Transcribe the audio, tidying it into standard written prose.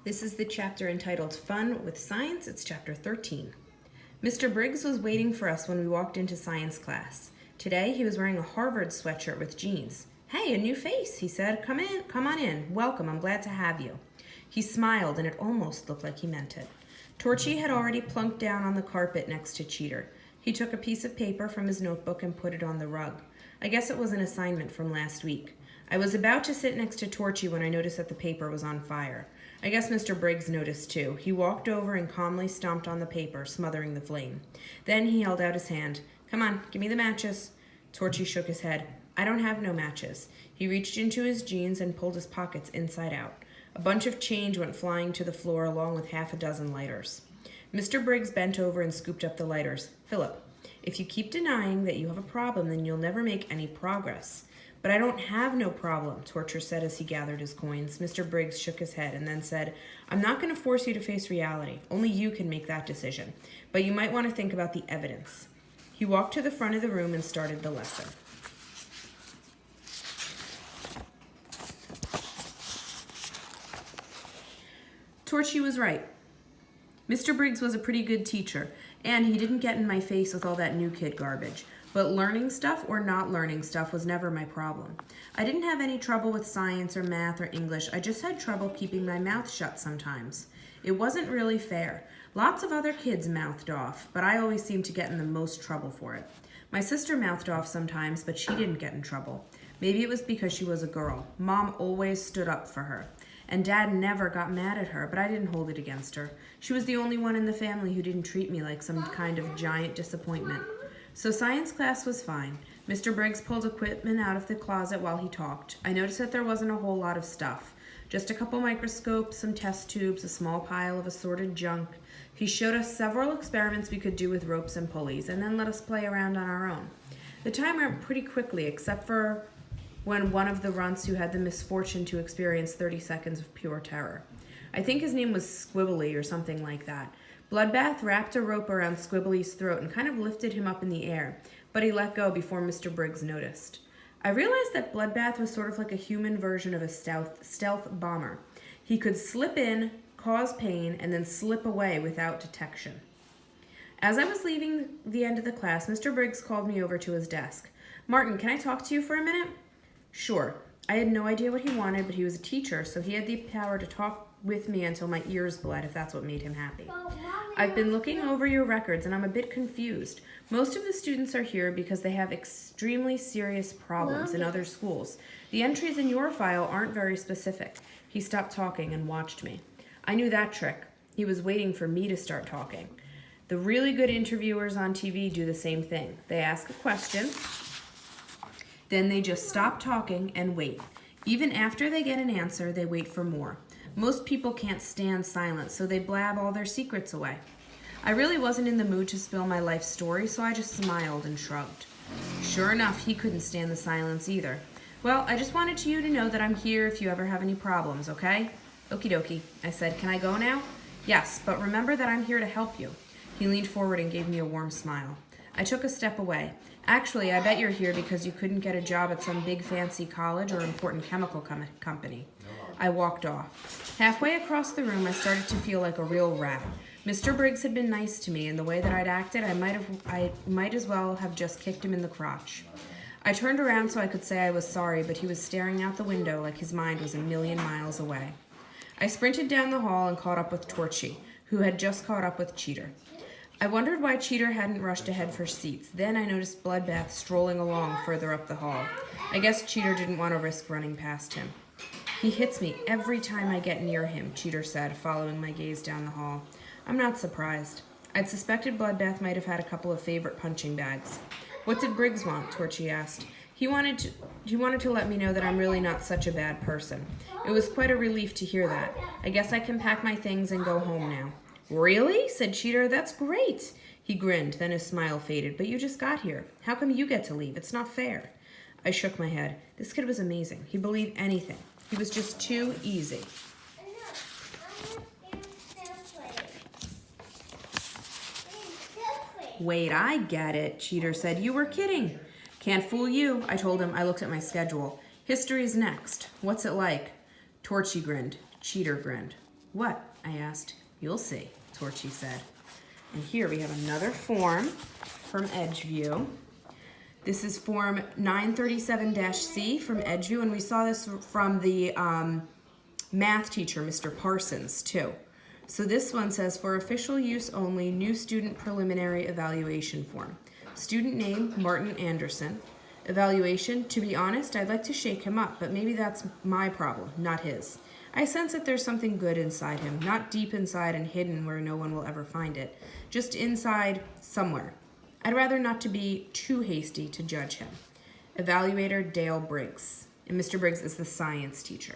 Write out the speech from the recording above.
This is the chapter entitled Fun with Science. It's chapter 13. Mr. Briggs was waiting for us when we walked into science class. Today he was wearing a Harvard sweatshirt with jeans. "Hey, a new face," he said. Come on in. Welcome, I'm glad to have you." He smiled and it almost looked like he meant it. Torchy had already plunked down on the carpet next to Cheater. He took a piece of paper from his notebook and put it on the rug. I guess it was an assignment from last week. I was about to sit next to Torchy when I noticed that the paper was on fire. I guess Mr. Briggs noticed too. He walked over and calmly stomped on the paper, smothering the flame. Then he held out his hand. "Come on, give me the matches." Torchy shook his head. "I don't have no matches." He reached into his jeans and pulled his pockets inside out. A bunch of change went flying to the floor along with half a dozen lighters. Mr. Briggs bent over and scooped up the lighters. "Philip, if you keep denying that you have a problem, then you'll never make any progress." "But I don't have no problem," Torchy said as he gathered his coins. Mr. Briggs shook his head and then said, "I'm not going to force you to face reality. Only you can make that decision. But you might want to think about the evidence." He walked to the front of the room and started the lesson. Torchy was right. Mr. Briggs was a pretty good teacher, and he didn't get in my face with all that new kid garbage. But learning stuff or not learning stuff was never my problem. I didn't have any trouble with science or math or English. I just had trouble keeping my mouth shut sometimes. It wasn't really fair. Lots of other kids mouthed off, but I always seemed to get in the most trouble for it. My sister mouthed off sometimes, but she didn't get in trouble. Maybe it was because she was a girl. Mom always stood up for her. And Dad never got mad at her, but I didn't hold it against her. She was the only one in the family who didn't treat me like some kind of giant disappointment. So science class was fine. Mr. Briggs pulled equipment out of the closet while he talked. I noticed that there wasn't a whole lot of stuff. Just a couple microscopes, some test tubes, a small pile of assorted junk. He showed us several experiments we could do with ropes and pulleys, and then let us play around on our own. The time went pretty quickly, except for when one of the runts who had the misfortune to experience 30 seconds of pure terror. I think his name was Squibbly or something like that. Bloodbath wrapped a rope around Squibbly's throat and kind of lifted him up in the air, but he let go before Mr. Briggs noticed. I realized that Bloodbath was sort of like a human version of a stealth bomber. He could slip in, cause pain, and then slip away without detection. As I was leaving the end of the class, Mr. Briggs called me over to his desk. "Martin, can I talk to you for a minute?" "Sure." I had no idea what he wanted, but he was a teacher, so he had the power to talk with me until my ears bled, if that's what made him happy. "I've been looking over your records and I'm a bit confused. Most of the students are here because they have extremely serious problems in other schools. The entries in your file aren't very specific." He stopped talking and watched me. I knew that trick. He was waiting for me to start talking. The really good interviewers on TV do the same thing. They ask a question, then they just stop talking and wait. Even after they get an answer, they wait for more. Most people can't stand silence, so they blab all their secrets away. I really wasn't in the mood to spill my life story, so I just smiled and shrugged. Sure enough, he couldn't stand the silence either. "Well, I just wanted you to know that I'm here if you ever have any problems, okay?" "Okie dokie," I said. "Can I go now?" "Yes, but remember that I'm here to help you." He leaned forward and gave me a warm smile. I took a step away. "Actually, I bet you're here because you couldn't get a job at some big fancy college or important chemical company." I walked off. Halfway across the room, I started to feel like a real rat. Mr. Briggs had been nice to me, and the way that I'd acted, I might as well have just kicked him in the crotch. I turned around so I could say I was sorry, but he was staring out the window like his mind was a million miles away. I sprinted down the hall and caught up with Torchy, who had just caught up with Cheater. I wondered why Cheater hadn't rushed ahead for seats. Then I noticed Bloodbath strolling along further up the hall. I guess Cheater didn't want to risk running past him. "He hits me every time I get near him," Cheater said, following my gaze down the hall. I'm not surprised. I'd suspected Bloodbath might have had a couple of favorite punching bags. "What did Briggs want?" Torchy asked. He wanted to let me know that I'm really not such a bad person. It was quite a relief to hear that. I guess I can pack my things and go home now. "Really?" said Cheater. "That's great." He grinned, then his smile faded. "But you just got here. How come you get to leave? It's not fair." I shook my head. This kid was amazing. He believed anything. He was just too easy. "Wait, I get it," Cheater said. "You were kidding." "Can't fool you," I told him. I looked at my schedule. "History's next. What's it like?" Torchy grinned. Cheater grinned. What? I asked. You'll see, Torchy said. And here we have another form from Edgeview. This is form 937-C from Edgeview, and we saw this from the math teacher, Mr. Parsons, too. So this one says, for official use only, new student preliminary evaluation form. Student name, Martin Anderson. Evaluation, to be honest, I'd like to shake him up, but maybe that's my problem, not his. I sense that there's something good inside him, not deep inside and hidden where no one will ever find it, just inside somewhere. I'd rather not to be too hasty to judge him. Evaluator, Dale Briggs. And Mr. Briggs is the science teacher.